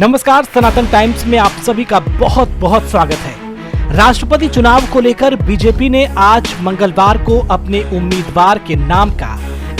नमस्कार, सनातन टाइम्स में आप सभी का बहुत बहुत स्वागत है। राष्ट्रपति चुनाव को लेकर बीजेपी ने आज मंगलवार को अपने उम्मीदवार के नाम का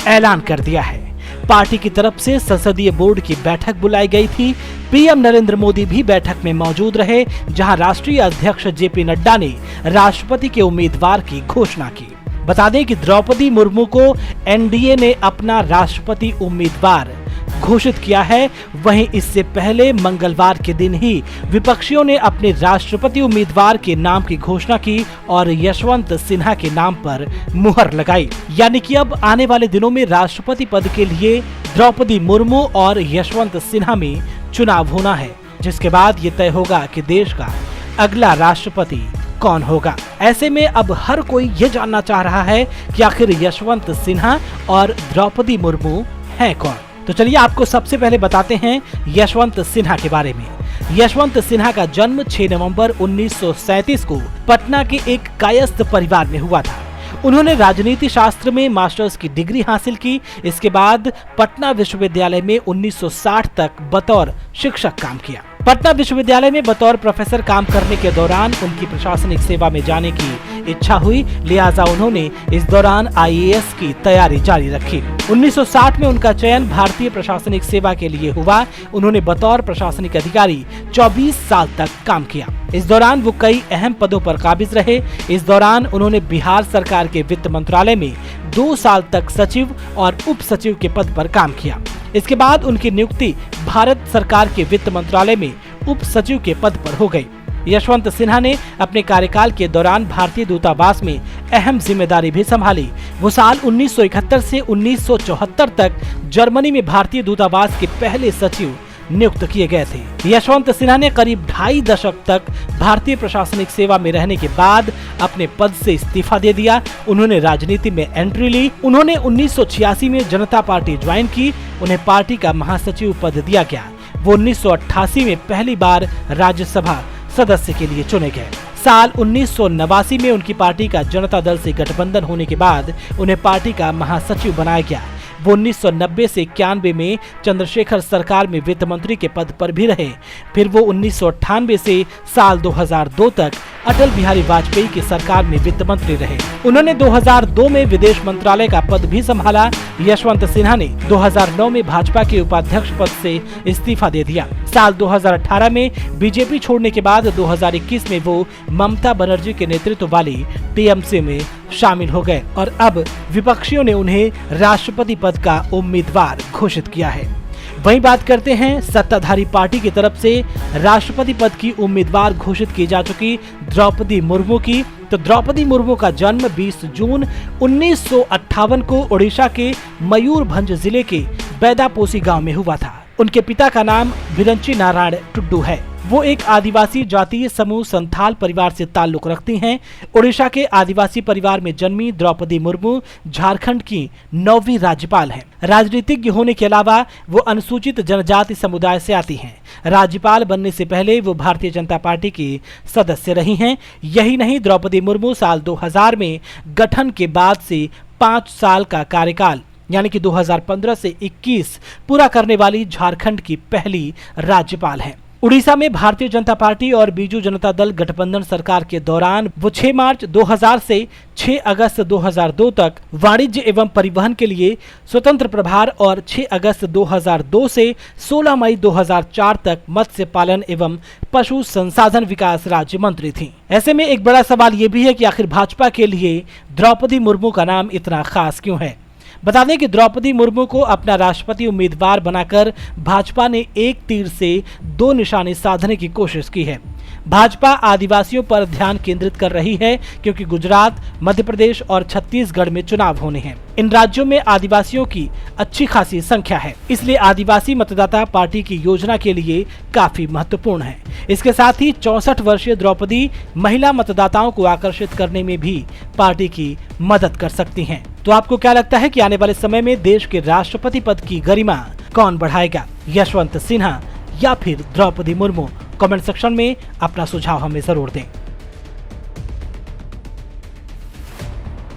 ऐलान कर दिया है। पार्टी की तरफ से संसदीय बोर्ड की बैठक बुलाई गई थी। पीएम नरेंद्र मोदी भी बैठक में मौजूद रहे, जहां राष्ट्रीय अध्यक्ष जेपी नड्डा ने राष्ट्रपति के उम्मीदवार की घोषणा की। बता दें कि द्रौपदी मुर्मू को एनडीए ने अपना राष्ट्रपति उम्मीदवार घोषित किया है। वहीं इससे पहले मंगलवार के दिन ही विपक्षियों ने अपने राष्ट्रपति उम्मीदवार के नाम की घोषणा की और यशवंत सिन्हा के नाम पर मुहर लगाई। यानी कि अब आने वाले दिनों में राष्ट्रपति पद के लिए द्रौपदी मुर्मू और यशवंत सिन्हा में चुनाव होना है, जिसके बाद ये तय होगा कि देश का अगला राष्ट्रपति कौन होगा। ऐसे में अब हर कोई ये जानना चाह रहा है कि आखिर यशवंत सिन्हा और द्रौपदी मुर्मू हैं कौन। तो चलिए आपको सबसे पहले बताते हैं यशवंत सिन्हा के बारे में। यशवंत सिन्हा का जन्म 6 नवंबर 1937 को पटना के एक कायस्थ परिवार में हुआ था। उन्होंने राजनीति शास्त्र में मास्टर्स की डिग्री हासिल की। इसके बाद पटना विश्वविद्यालय में 1960 तक बतौर शिक्षक काम किया। पटना विश्वविद्यालय में बतौर प्रोफेसर काम करने के दौरान उनकी प्रशासनिक सेवा में जाने की इच्छा हुई, लिहाजा उन्होंने इस दौरान आईएएस की तैयारी जारी रखी। 1960 में उनका चयन भारतीय प्रशासनिक सेवा के लिए हुआ। उन्होंने बतौर प्रशासनिक अधिकारी 24 साल तक काम किया। इस दौरान वो कई अहम पदों पर काबिज रहे। इस दौरान उन्होंने बिहार सरकार के वित्त मंत्रालय में 2 साल तक सचिव और उप सचिव के पद पर काम किया। इसके बाद उनकी नियुक्ति भारत सरकार के वित्त मंत्रालय में उप सचिव के पद पर हो गई। यशवंत सिन्हा ने अपने कार्यकाल के दौरान भारतीय दूतावास में अहम जिम्मेदारी भी संभाली। वो साल 1971 से 1974 तक जर्मनी में भारतीय दूतावास के पहले सचिव नियुक्त किए गए थे। यशवंत सिन्हा ने करीब 2.5 दशक तक भारतीय प्रशासनिक सेवा में रहने के बाद अपने पद से इस्तीफा दे दिया। उन्होंने राजनीति में एंट्री ली। उन्होंने 1986 में जनता पार्टी ज्वाइन की। उन्हें पार्टी का महासचिव पद दिया गया। वो 1988 में पहली बार राज्यसभा सदस्य के लिए चुने गए। साल 1989 में उनकी पार्टी का जनता दल से गठबंधन होने के बाद उन्हें पार्टी का महासचिव बनाया गया। वो 1990 से 91 में चंद्रशेखर सरकार में वित्त मंत्री के पद पर भी रहे। फिर वो 1998 से साल 2002 तक अटल बिहारी वाजपेयी की सरकार में वित्त मंत्री रहे। उन्होंने 2002 में विदेश मंत्रालय का पद भी संभाला। यशवंत सिन्हा ने 2009 में भाजपा के उपाध्यक्ष पद से इस्तीफा दे दिया। साल 2018 में बीजेपी छोड़ने के बाद 2021 में वो ममता बनर्जी के नेतृत्व वाली टीएमसी में शामिल हो गए और अब विपक्षियों ने उन्हें राष्ट्रपति पद का उम्मीदवार घोषित किया है। वहीं बात करते हैं सत्ताधारी पार्टी की तरफ से राष्ट्रपति पद की उम्मीदवार घोषित की जा चुकी द्रौपदी मुर्मू की। तो द्रौपदी मुर्मू का जन्म 20 जून 1958 को ओडिशा के मयूरभंज जिले के बैदापोसी गांव में हुआ था। उनके पिता का नाम विरंची नारायण टुड्डू है। वो एक आदिवासी जातीय समूह संथाल परिवार से ताल्लुक रखती हैं। ओडिशा के आदिवासी परिवार में जन्मी द्रौपदी मुर्मू झारखंड की 9वीं राज्यपाल हैं। राजनीतिज्ञ होने के अलावा वो अनुसूचित जनजाति समुदाय से आती हैं। राज्यपाल बनने से पहले वो भारतीय जनता पार्टी की सदस्य रही हैं। यही नहीं, द्रौपदी मुर्मू साल 2000 में गठन के बाद से 5 साल का कार्यकाल यानी कि 2015 से 21 पूरा करने वाली झारखंड की पहली राज्यपाल हैं। उड़ीसा में भारतीय जनता पार्टी और बीजू जनता दल गठबंधन सरकार के दौरान वो 6 मार्च 2000 से 6 अगस्त 2002 तक वाणिज्य एवं परिवहन के लिए स्वतंत्र प्रभार और 6 अगस्त 2002 से 16 मई 2004 तक मत्स्य पालन एवं पशु संसाधन विकास राज्य मंत्री थीं। ऐसे में एक बड़ा सवाल ये भी है कि आखिर भाजपा के लिए द्रौपदी मुर्मू का नाम इतना खास क्यों है। बता दें कि द्रौपदी मुर्मू को अपना राष्ट्रपति उम्मीदवार बनाकर भाजपा ने एक तीर से 2 निशाने साधने की कोशिश की है। भाजपा आदिवासियों पर ध्यान केंद्रित कर रही है, क्योंकि गुजरात, मध्य प्रदेश और छत्तीसगढ़ में चुनाव होने हैं। इन राज्यों में आदिवासियों की अच्छी खासी संख्या है, इसलिए आदिवासी मतदाता पार्टी की योजना के लिए काफी महत्वपूर्ण है। इसके साथ ही 64 वर्षीय द्रौपदी महिला मतदाताओं को आकर्षित करने में भी पार्टी की मदद कर सकती हैं। तो आपको क्या लगता है कि आने वाले समय में देश के राष्ट्रपति पद की गरिमा कौन बढ़ाएगा, यशवंत सिन्हा या फिर द्रौपदी मुर्मू? कमेंट सेक्शन में अपना सुझाव हमें जरूर दें।